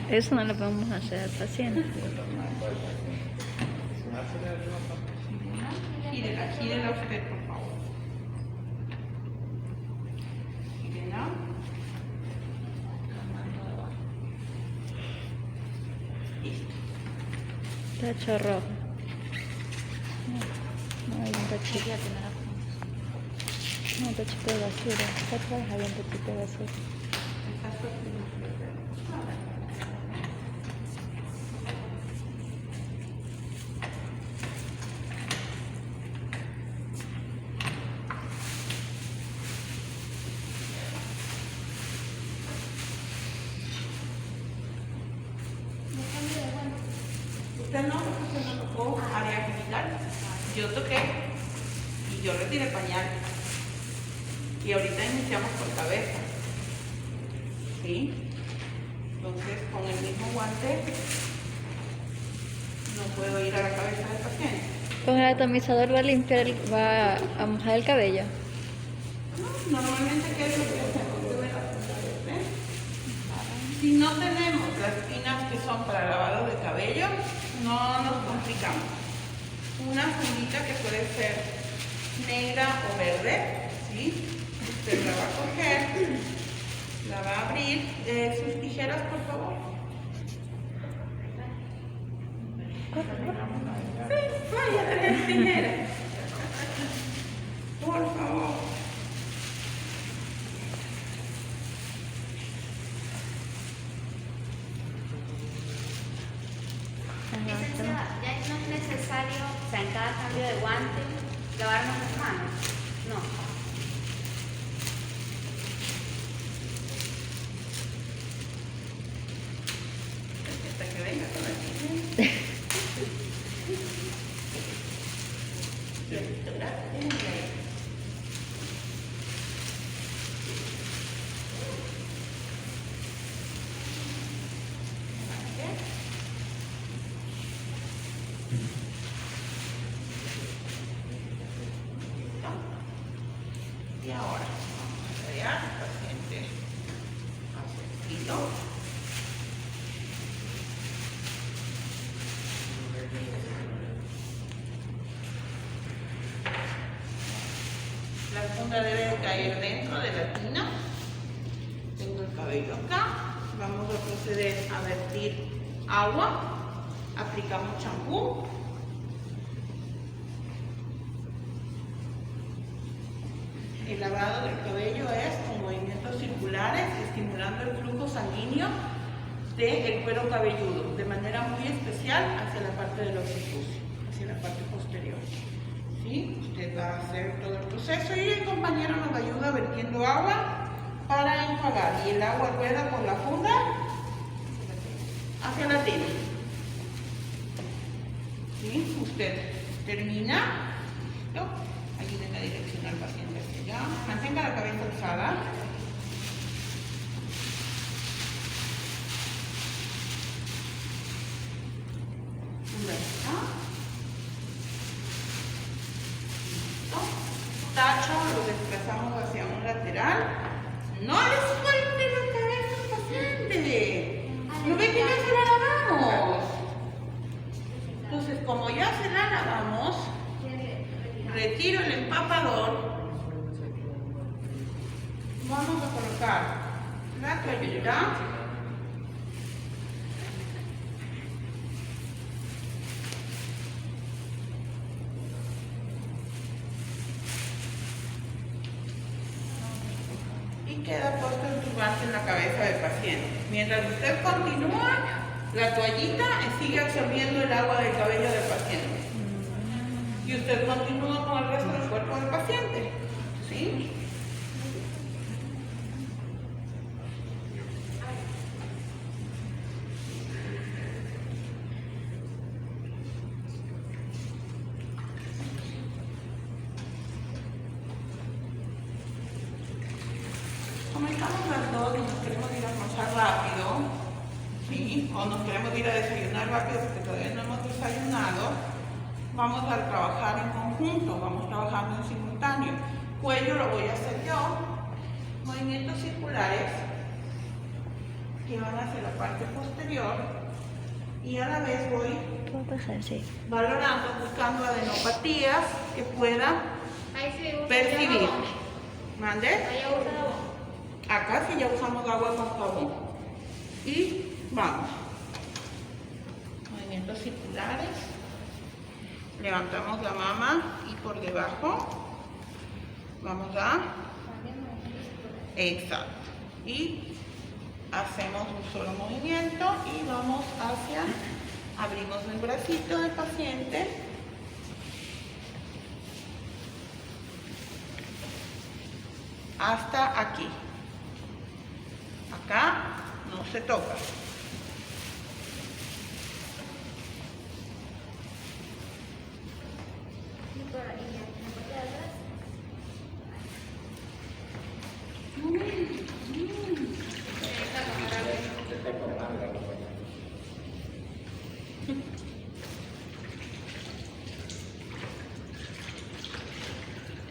Eso no lo podemos hacer al paciente. Gírela usted, por favor. Gírela. Listo. Tacho rojo. No hay un tachito. No, un tachito de basura. Acá atrás había un tachito de basura. Está suelto. Usted no tocó área genital. Yo toqué y yo retiré pañal. Y ahorita iniciamos por cabeza. ¿Sí? Entonces, con el mismo guante no puedo ir a la cabeza del paciente. Con el atomizador va a limpiar, va a mojar el cabello. No, normalmente, ¿qué es lo que hacemos? Si no tenemos las tinas que son para lavado de cabello, no nos complicamos. Una fundita que puede ser negra o verde, ¿sí? Usted la va a coger, la va a abrir. Sus tijeras, por favor. Sí, vaya a tener tijeras. Por favor. Licenciada, ya no es necesario, o sea, en cada cambio de guante, lavarnos las manos. No. Hasta que venga con la tijera. Y ahora vamos a rayar al paciente hacia el filo. La funda debe de caer dentro de la tina. Tengo el cabello acá. Vamos a proceder a vertir agua. Aplicamos champú. El lavado del cabello es con movimientos circulares, estimulando el flujo sanguíneo del cuero cabelludo, de manera muy especial hacia la parte del occipucio, hacia la parte posterior. ¿Sí? Usted va a hacer todo el proceso y el compañero nos ayuda vertiendo agua para enjuagar. Y el agua rueda por la funda hacia la tina. ¿Sí? Usted termina. ¿Listo? Ayúdenme a direccionar al paciente hacia allá. Mantenga la cabeza alzada. Tacho, lo desplazamos hacia un lateral. No le suelte la cabeza al paciente. ¿No ve que ya se la lavamos? Entonces, como ya se la lavamos, retiro el empapador. Vamos a colocar la toallita. Y queda puesto el turbante en la cabeza del paciente. Mientras usted continúa, la toallita sigue absorbiendo el agua del cabello del paciente. Y usted continúa con el resto del cuerpo del paciente. ¿Sí? Como estamos las dos y nos queremos ir a almorzar rápido, ¿sí? O nos queremos ir a desayunar rápido porque todavía no hemos desayunado, vamos a trabajar en conjunto, vamos trabajando en simultáneo. Cuello lo voy a hacer yo, movimientos circulares, que van hacia la parte posterior y a la vez voy Puedo pasar, sí. valorando, buscando adenopatías que pueda Ahí sí usa percibir. jabón. ¿Mande? Ahí usa jabón. Acá sí ya usamos agua con jabón. Y vamos. Movimientos circulares. Levantamos la mama y por debajo vamos a... Exacto. Y hacemos un solo movimiento y vamos hacia... Abrimos el bracito del paciente. Hasta aquí. Acá no se toca. Y por ahí ya, en la parte de atrás. Esta cámara ve.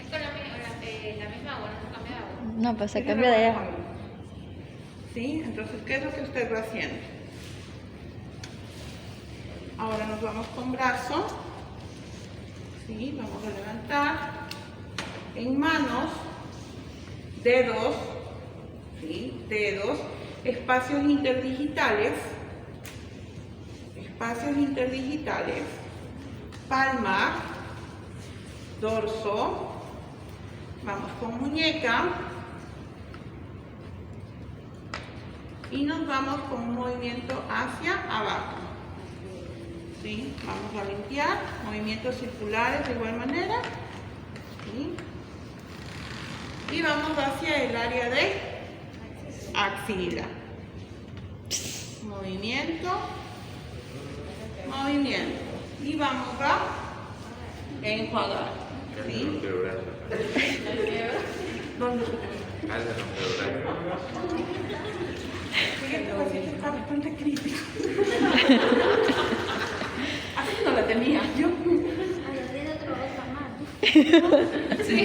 Es con la misma agua, no se cambia de agua. No, pues se cambia de agua. ¿Sí? Entonces, ¿qué es lo que usted va haciendo? Ahora nos vamos con brazo. ¿Sí? Vamos a levantar. En manos, dedos, ¿sí? Dedos, espacios interdigitales, palma, dorso, vamos con muñeca y nos vamos con un movimiento hacia abajo. ¿Sí? Vamos a limpiar, movimientos circulares de igual manera. ¿Sí? Y vamos hacia el área de axila. Movimiento, movimiento. Y vamos a enjuagar. ¿Sí? ¿Dónde se te Fíjate, el paciente está bastante crítico. Así no la tenía yo. Ay, ya tiene otra mano. Sí.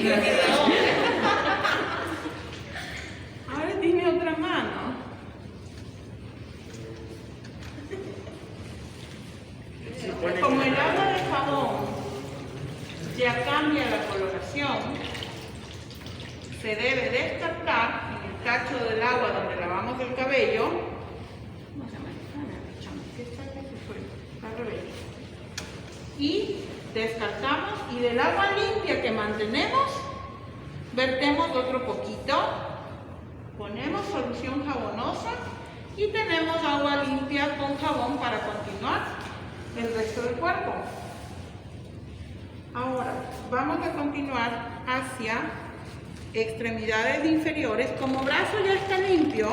Ahora dime otra mano. Como el agua de jabón ya cambia la coloración, se debe descartar en el cacho del agua donde lavamos el cabello. No se me que está que se fue, al revés. Y descartamos y del agua limpia que mantenemos, vertemos otro poquito, ponemos solución jabonosa y tenemos agua limpia con jabón para continuar el resto del cuerpo. Ahora vamos a continuar hacia extremidades inferiores. Como brazo ya está limpio,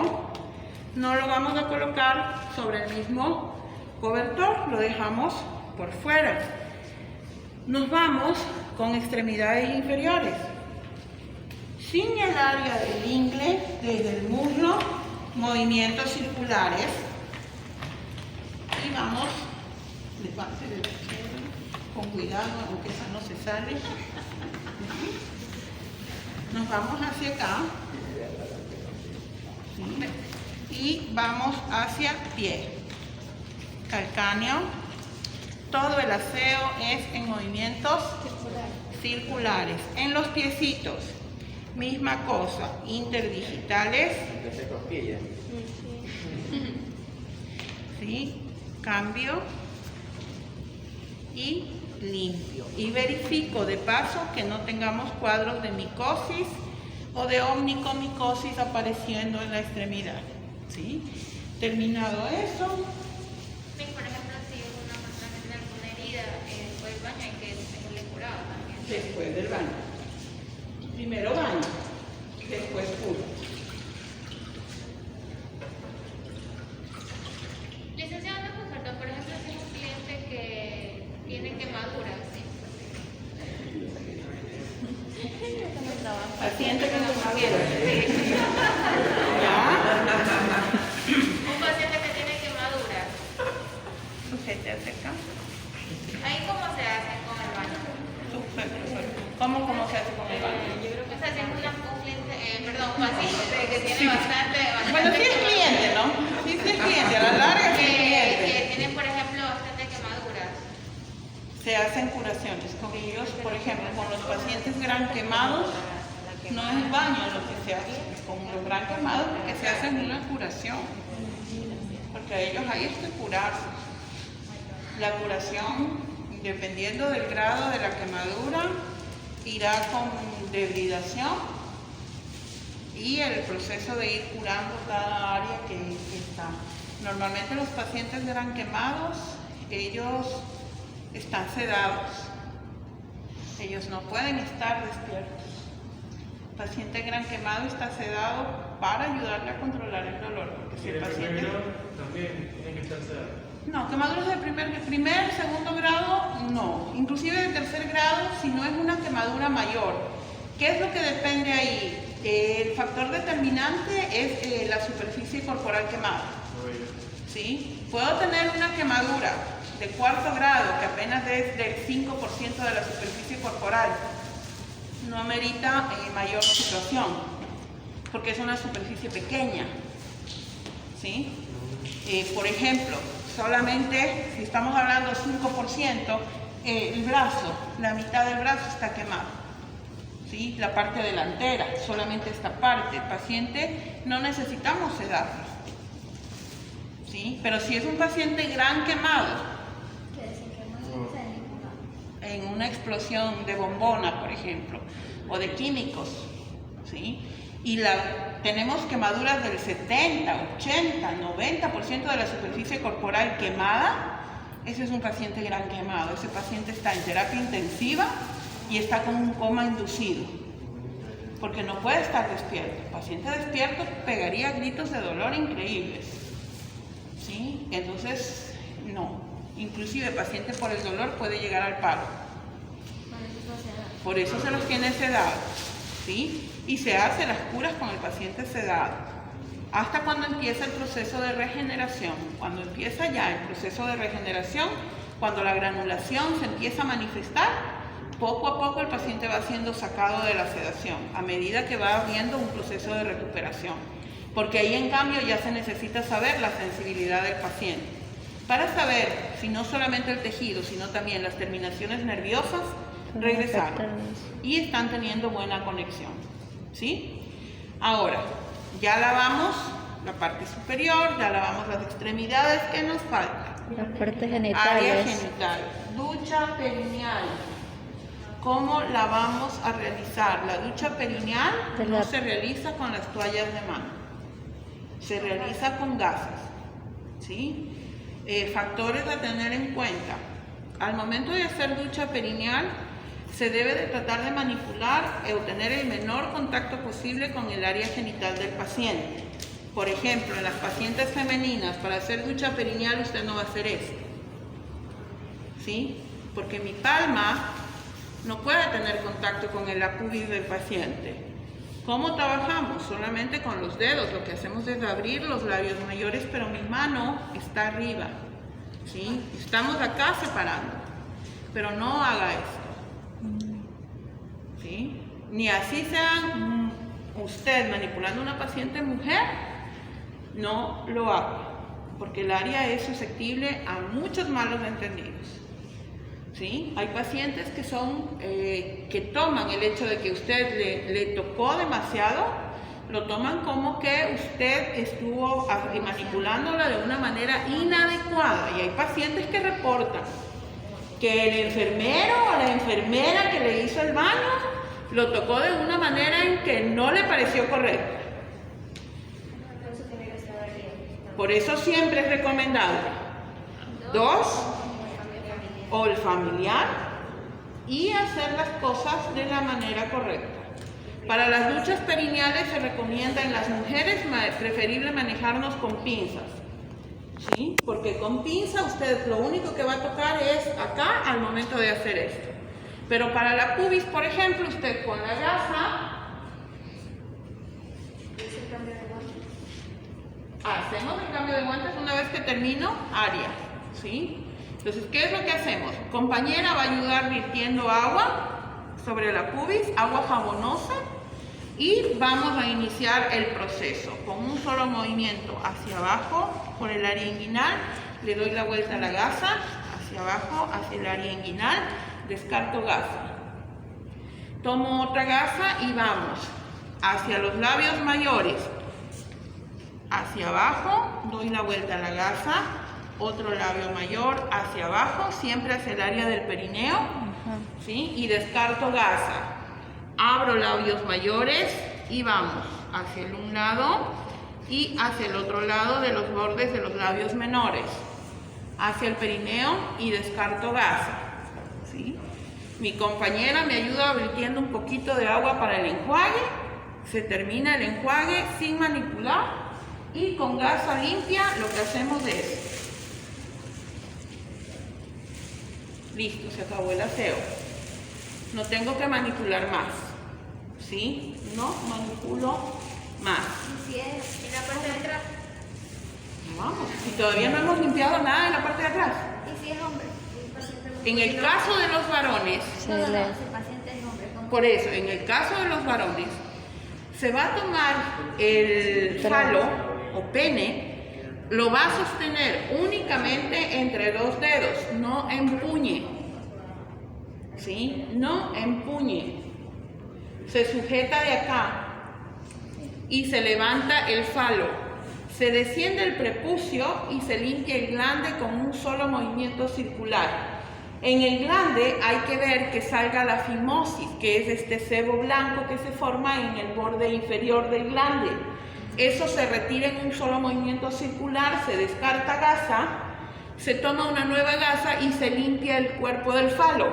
no lo vamos a colocar sobre el mismo cobertor, lo dejamos por fuera. Nos vamos con extremidades inferiores. Sin el área del ingle, desde el muslo, movimientos circulares. Y vamos, levante con cuidado, aunque esa no se sale. Nos vamos hacia acá. Y vamos hacia pie. Calcáneo. Todo el aseo es en movimientos circulares. En los piecitos, misma cosa, interdigitales. ¿Sí? Cambio y limpio. Y verifico de paso que no tengamos cuadros de micosis o de omnicomicosis apareciendo en la extremidad. ¿Sí? Terminado eso. Por ejemplo, si una persona tiene alguna herida después del baño, hay que dejarle curado también. Después del baño. Primero baño, después curo. Licenciado, una consulta, por ejemplo, si es un cliente que tiene quemaduras, ¿sí? Paciente con quemaduras. Un paciente que tiene quemaduras, Sujete hacia acá. ¿ahí cómo se hace con el baño? ¿Cómo se hace con el baño? Yo creo que se hace un cliente, un paciente que tiene bastante Bueno, sí es cliente, ¿no? Sí cliente, a la larga es el cliente. Que tienen, por ejemplo, bastante quemaduras. Se hacen curaciones con ellos, por ejemplo, con los pacientes gran quemados, no es baño lo que se hace, con los gran quemados, porque se hace una curación, porque a ellos hay que curarlos. La curación, dependiendo del grado de la quemadura, irá con debridación y el proceso de ir curando cada área que está. Normalmente los pacientes gran quemados, ellos están sedados, ellos no pueden estar despiertos. El paciente gran quemado está sedado para ayudarle a controlar el dolor, porque si el paciente también tiene que estar sedado. No, quemaduras de primer, segundo grado, no. Inclusive de tercer grado, si no es una quemadura mayor. ¿Qué es lo que depende ahí? El factor determinante es la superficie corporal quemada. ¿Sí? Puedo tener una quemadura de cuarto grado, que apenas es del 5% de la superficie corporal. No amerita mayor situación, porque es una superficie pequeña. ¿Sí? Por ejemplo, solamente, si estamos hablando 5%, el brazo, la mitad del brazo está quemado, ¿sí? La parte delantera, solamente esta parte. El paciente no necesitamos sedarlo, ¿sí? Pero si es un paciente gran quemado, en una explosión de bombona, por ejemplo, o de químicos, ¿sí? Y tenemos quemaduras del 70, 80, 90% de la superficie corporal quemada, ese es un paciente gran quemado. Ese paciente está en terapia intensiva y está con un coma inducido, porque no puede estar despierto. El paciente despierto pegaría gritos de dolor increíbles, ¿sí? Entonces, no. Inclusive el paciente por el dolor puede llegar al paro. Por eso se los tiene sedados, ¿sí? Y se hace las curas con el paciente sedado, hasta cuando empieza el proceso de regeneración. Cuando empieza ya el proceso de regeneración, cuando la granulación se empieza a manifestar, poco a poco el paciente va siendo sacado de la sedación, a medida que va habiendo un proceso de recuperación. Porque ahí en cambio ya se necesita saber la sensibilidad del paciente, para saber si no solamente el tejido, sino también las terminaciones nerviosas regresaron y están teniendo buena conexión. ¿Sí? Ahora, ya lavamos la parte superior, ya lavamos las extremidades. ¿Qué nos falta? Las partes Área genitales. genital. Ducha perineal. ¿Cómo la vamos a realizar? La ducha perineal no se realiza con las toallas de mano, se realiza con gases. ¿Sí? Factores a tener en cuenta. Al momento de hacer ducha perineal, se debe de tratar de manipular o tener el menor contacto posible con el área genital del paciente. Por ejemplo, en las pacientes femeninas, para hacer ducha perineal usted no va a hacer esto, ¿sí? Porque mi palma no puede tener contacto con el pubis del paciente. ¿Cómo trabajamos? Solamente con los dedos. Lo que hacemos es abrir los labios mayores, pero mi mano está arriba, ¿sí? Estamos acá separando, pero no haga esto. ¿Sí? Ni así sea usted manipulando a una paciente mujer, no lo haga, porque el área es susceptible a muchos malos entendidos. ¿Sí? Hay pacientes que son que toman el hecho de que usted le tocó demasiado, lo toman como que usted estuvo manipulándola de una manera inadecuada, y hay pacientes que reportan que el enfermero o la enfermera que le hizo el baño lo tocó de una manera en que no le pareció correcta. Por eso siempre es recomendable 2, o el familiar, y hacer las cosas de la manera correcta. Para las duchas perineales se recomienda en las mujeres preferible manejarnos con pinzas. ¿Sí? Porque con pinza usted lo único que va a tocar es acá al momento de hacer esto. Pero para la pubis, por ejemplo, usted con la gasa hacemos el cambio de guantes una vez que termino área. ¿Sí? Entonces, ¿qué es lo que hacemos? Compañera va a ayudar virtiendo agua sobre la pubis, agua jabonosa, Y vamos a iniciar el proceso con un solo movimiento hacia abajo por el área inguinal, le doy la vuelta a la gasa, hacia abajo, hacia el área inguinal, descarto gasa. Tomo otra gasa y vamos hacia los labios mayores, hacia abajo, doy la vuelta a la gasa, otro labio mayor hacia abajo, siempre hacia el área del perineo, ¿sí? Y descarto gasa. Abro labios mayores y vamos hacia un lado y hacia el otro lado de los bordes de los labios menores, hacia el perineo y descarto gasa, ¿sí? Mi compañera me ayuda vertiendo un poquito de agua para el enjuague, se termina el enjuague sin manipular y con gasa limpia lo que hacemos es, listo, se acabó el aseo. No tengo que manipular más, ¿sí? No manipulo más. ¿Y si es en la parte de atrás? Vamos, y todavía no hemos limpiado nada en la parte de atrás. ¿Y si es hombre? En el caso de los varones, No, si el paciente es hombre. por eso, en el caso de los varones, se va a tomar el falo o pene, lo va a sostener únicamente entre dos dedos, no empuñe, ¿sí? No empuñe. Se sujeta de acá y se levanta el falo. Se desciende el prepucio y se limpia el glande con un solo movimiento circular. En el glande hay que ver que salga la fimosis, que es este sebo blanco que se forma en el borde inferior del glande. Eso se retira en un solo movimiento circular, se descarta gasa, se toma una nueva gasa y se limpia el cuerpo del falo,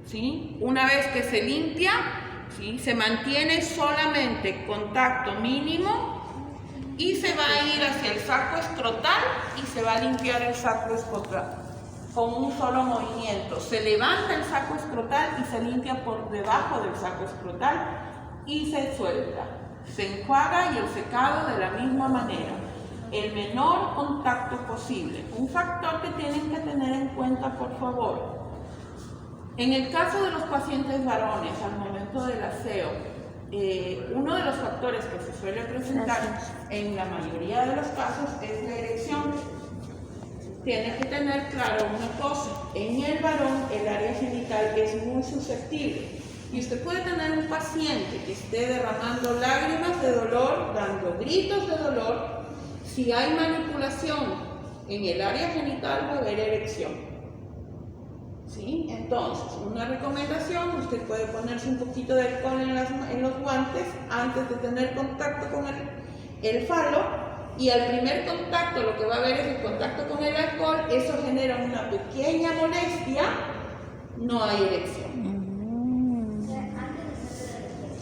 ¿sí? Una vez que se limpia, ¿sí?, se mantiene solamente contacto mínimo y se va a ir hacia el saco escrotal y se va a limpiar el saco escrotal con un solo movimiento. Se levanta el saco escrotal y se limpia por debajo del saco escrotal y se suelta. Se enjuaga y el secado de la misma manera. El menor contacto posible. Un factor que tienen que tener en cuenta, por favor. En el caso de los pacientes varones, al momento del aseo, uno de los factores que se suele presentar en la mayoría de los casos es la erección. Tiene que tener claro una cosa, en el varón el área genital es muy susceptible y usted puede tener un paciente que esté derramando lágrimas de dolor, dando gritos de dolor. Si hay manipulación en el área genital va a haber erección, ¿sí? Entonces, una recomendación, usted puede ponerse un poquito de alcohol en los guantes antes de tener contacto con el falo. Y al primer contacto, lo que va a haber es el contacto con el alcohol, eso genera una pequeña molestia, no hay erección.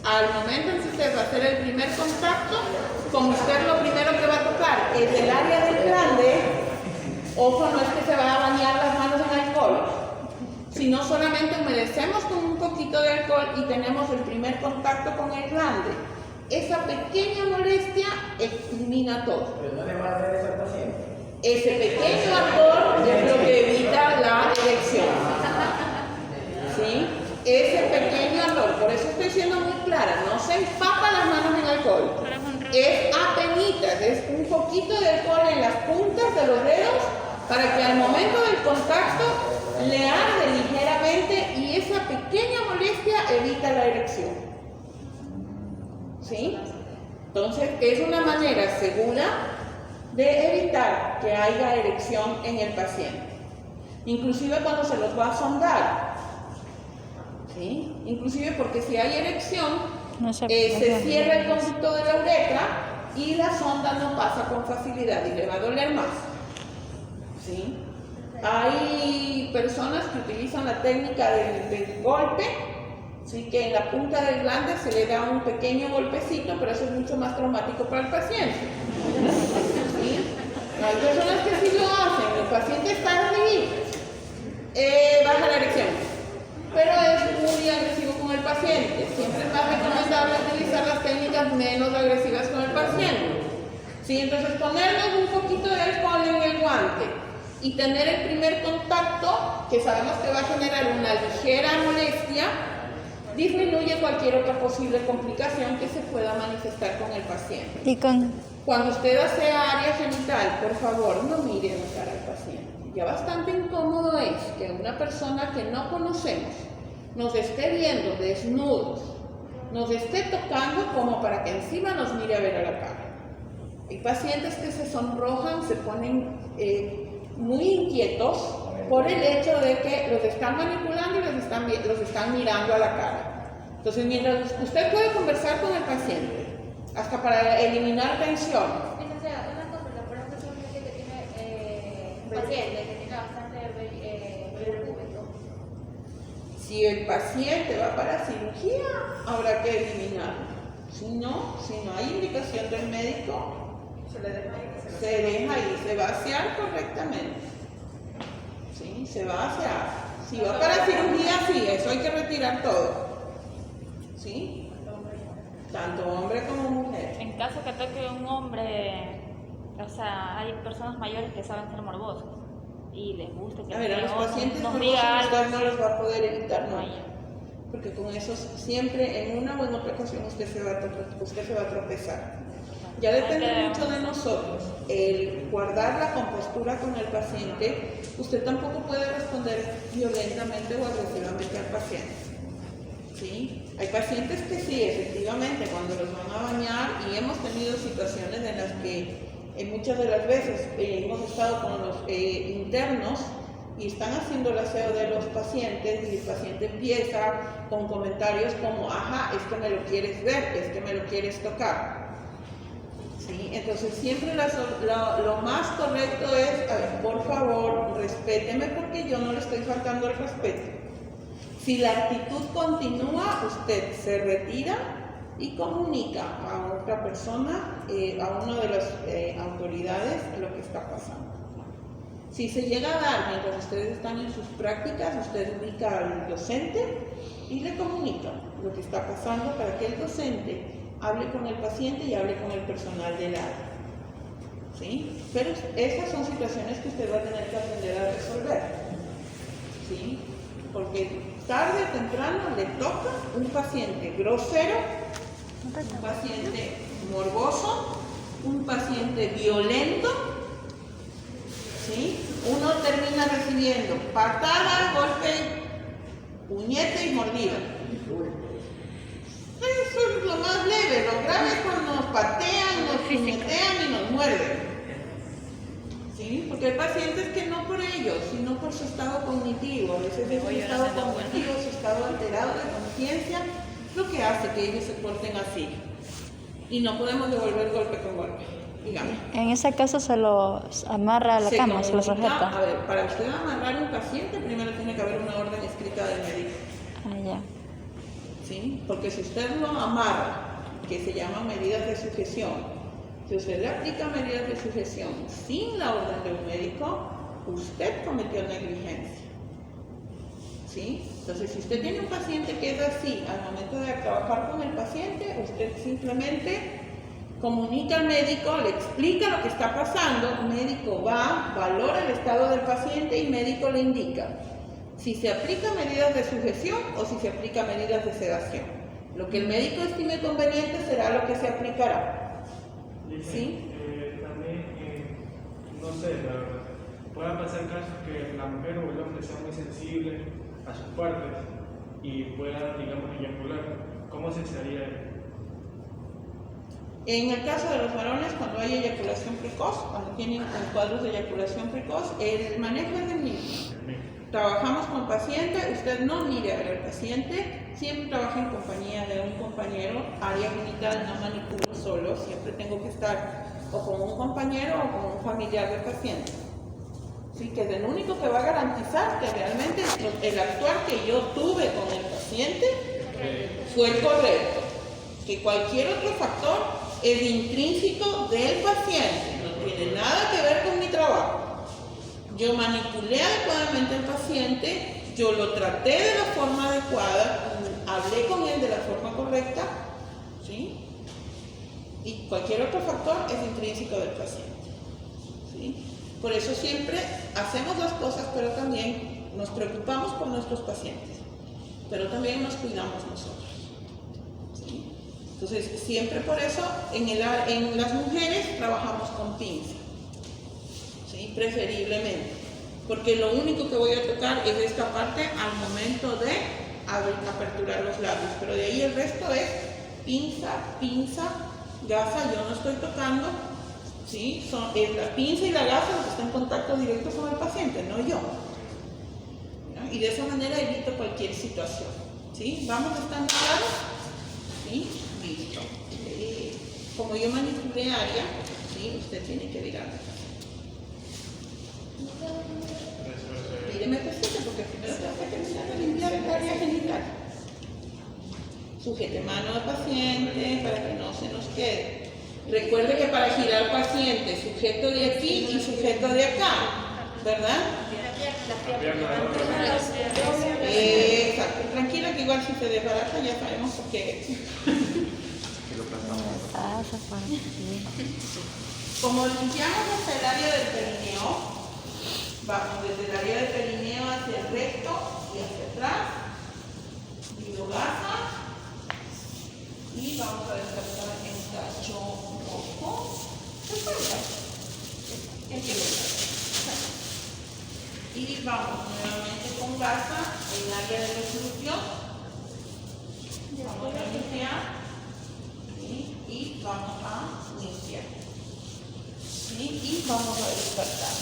Al momento en que usted va a hacer el primer contacto, como usted lo primero que va a tocar es el área del glande, ojo, no es que se va a bañar las manos en alcohol, sino solamente humedecemos con un poquito de alcohol y tenemos el primer contacto con el glande. Esa pequeña molestia elimina todo. ¿Pero no le va a hacer eso al paciente? Ese pequeño ardor es lo que evita la erección. ¿Sí? Ese pequeño ardor, por eso estoy siendo muy clara, no se empapa las manos en alcohol. Es apenitas, es un poquito de alcohol en las puntas de los dedos para que al momento del contacto le arde ligeramente y esa pequeña molestia evita la erección. ¿Sí? Entonces, es una manera segura de evitar que haya erección en el paciente. Inclusive cuando se los va a sondar. ¿Sí? Inclusive porque si hay erección, se cierra el conducto de la uretra y la sonda no pasa con facilidad y le va a doler más. ¿Sí? Hay personas que utilizan la técnica del golpe, ¿sí?, que en la punta del glande se le da un pequeño golpecito, pero eso es mucho más traumático para el paciente. ¿Sí? Hay personas que sí lo hacen, el paciente está así, baja la erección, pero es muy agresivo con el paciente. Siempre es más recomendable utilizar las técnicas menos agresivas con el paciente. ¿Sí? Entonces, ponernos un poquito de alcohol en el guante y tener el primer contacto, que sabemos que va a generar una ligera molestia, disminuye cualquier otra posible complicación que se pueda manifestar con el paciente. Y con... Cuando usted hace área genital, por favor, no mire en la cara al paciente. Ya bastante incómodo es que una persona que no conocemos nos esté viendo desnudos, nos esté tocando como para que encima nos mire a ver a la cara. Hay pacientes que se sonrojan, se ponen muy inquietos por el hecho de que los están manipulando y los están mirando a la cara. Entonces, mientras usted puede conversar con el paciente, hasta para eliminar tensión. Licenciada, una consulta, por ejemplo, es un paciente que tiene que tiene bastante vello púbico. Si el paciente va para cirugía, habrá que eliminarlo. Si no hay indicación del médico, se deja ahí, se va a asear correctamente. ¿Sí? Se va a asear. Si va para cirugía, sí, eso hay que retirar todo. ¿Sí? Tanto hombre como mujer. En caso que toque un hombre, o sea, hay personas mayores que saben ser morbosos y les gusta que A ver, a los pacientes nos morbosos diga usted algo. no los va a poder evitar, no. Vaya. Porque con esos siempre, en una o en otra ocasión, usted se va a tropezar. Ya depende mucho de nosotros el guardar la compostura con el paciente. Usted tampoco puede responder violentamente o agresivamente al paciente. ¿Sí? Hay pacientes que sí, efectivamente, cuando los van a bañar, y hemos tenido situaciones en las que muchas de las veces hemos estado con los internos y están haciendo el aseo de los pacientes y el paciente empieza con comentarios como, ajá, es que me lo quieres ver, es que me lo quieres tocar. ¿Sí? Entonces siempre lo más correcto es, a ver, por favor, respéteme porque yo no le estoy faltando el respeto. Si la actitud continúa, usted se retira y comunica a otra persona, a una de las autoridades, lo que está pasando. Si se llega a dar mientras ustedes están en sus prácticas, usted ubica al docente y le comunica lo que está pasando para que el docente hable con el paciente y hable con el personal del área. ¿Sí? Pero esas son situaciones que usted va a tener que aprender a resolver. ¿Sí? Porque tarde o temprano le toca un paciente grosero, un paciente morboso, un paciente violento. ¿Sí? Uno termina recibiendo patada, golpe, puñete y mordida. Eso es lo más leve. Lo grave es cuando nos patean, nos puñetean y nos muerden. ¿Sí? Porque hay pacientes que no por ello, sino por su estado cognitivo. A veces es su estado cognitivo, su estado alterado de conciencia, lo que hace que ellos se porten así. Y no podemos devolver golpe con golpe. Dígame. En ese caso se los amarra a la cama, se los sujeta. A ver, para usted amarrar un paciente, primero tiene que haber una orden escrita del médico. Ah, ya. ¿Sí? Porque si usted lo amarra, que se llaman medidas de sujeción, si usted le aplica medidas de sujeción sin la orden de un médico, usted cometió negligencia. ¿Sí? Entonces, si usted tiene un paciente que es así, al momento de trabajar con el paciente, usted simplemente comunica al médico, le explica lo que está pasando, el médico va, valora el estado del paciente y el médico le indica si se aplica medidas de sujeción o si se aplica medidas de sedación. Lo que el médico estime conveniente será lo que se aplicará. ¿Sí? También, no sé, la verdad, puedan pasar casos que la mujer o el hombre sea muy sensible a sus partes y puedan, digamos, eyacular. ¿Cómo se haría? En el caso de los varones, cuando hay eyaculación precoz, cuando tienen cuadros de eyaculación precoz, el manejo es del mismo. Trabajamos con paciente, usted no mire a ver al paciente, siempre trabaja en compañía de un compañero, área genital, no manipulo solo, siempre tengo que estar o con un compañero o con un familiar del paciente. Sí, que es el único que va a garantizar que realmente el actuar que yo tuve con el paciente fue el correcto, que cualquier otro factor es intrínseco del paciente, no tiene nada que ver con mi trabajo. Yo manipulé adecuadamente al paciente, yo lo traté de la forma adecuada, hablé con él de la forma correcta, ¿sí? Y cualquier otro factor es intrínseco del paciente, ¿sí? Por eso siempre hacemos las cosas, pero también nos preocupamos por nuestros pacientes. pero también nos cuidamos nosotros. ¿Sí? Entonces, siempre por eso en las mujeres trabajamos con pinza, ¿sí? Preferiblemente, porque lo único que voy a tocar es esta parte al momento de aperturar los labios, pero de ahí el resto es pinza, gasa, yo no estoy tocando, ¿sí? Es la pinza y la gasa lo que está en contacto directo con el paciente, no yo. ¿No? Y de esa manera evito cualquier situación, ¿sí? ¿Vamos estando claros? ¿Sí? Listo. Como yo manipulé área, ¿sí? Usted tiene que virarme. Míreme paciente, porque primero tengo que terminar de limpiar el área genital. Sujete mano al paciente para que no se nos quede. Recuerde que para girar paciente, sujeto de aquí y sujeto de acá, ¿verdad? Exacto. Tranquila que igual si se desbarata ya sabemos por qué. Como limpiamos hasta el área del perineo, vamos desde el área del perineo hacia el recto y hacia atrás, gasa, y vamos a descartar en cacho rojo. Y vamos nuevamente con gasa en el área de los glúteos. Vamos a limpiar, ¿sí? Y vamos a limpiar, ¿sí? Y vamos a descartar.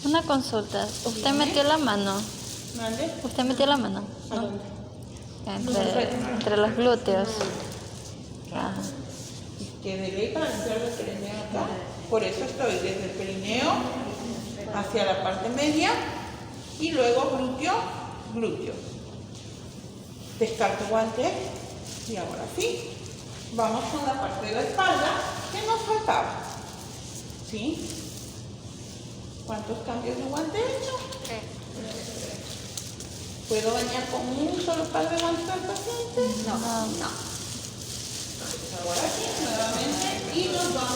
Una consulta. ¿Usted metió la mano? ¿Mande? ¿Usted metió la mano? ¿A dónde? Entre los glúteos. Ajá. Que de ley para limpiar el perineo acá. Por eso estoy desde el perineo hacia la parte media y luego glúteo. Descarto guante y ahora sí. Vamos con la parte de la espalda que nos faltaba. ¿Sí? ¿Cuántos cambios de guante he hecho? ¿Puedo bañar con un solo par de guantes al paciente? No. Ahora sí, nuevamente, y nos vamos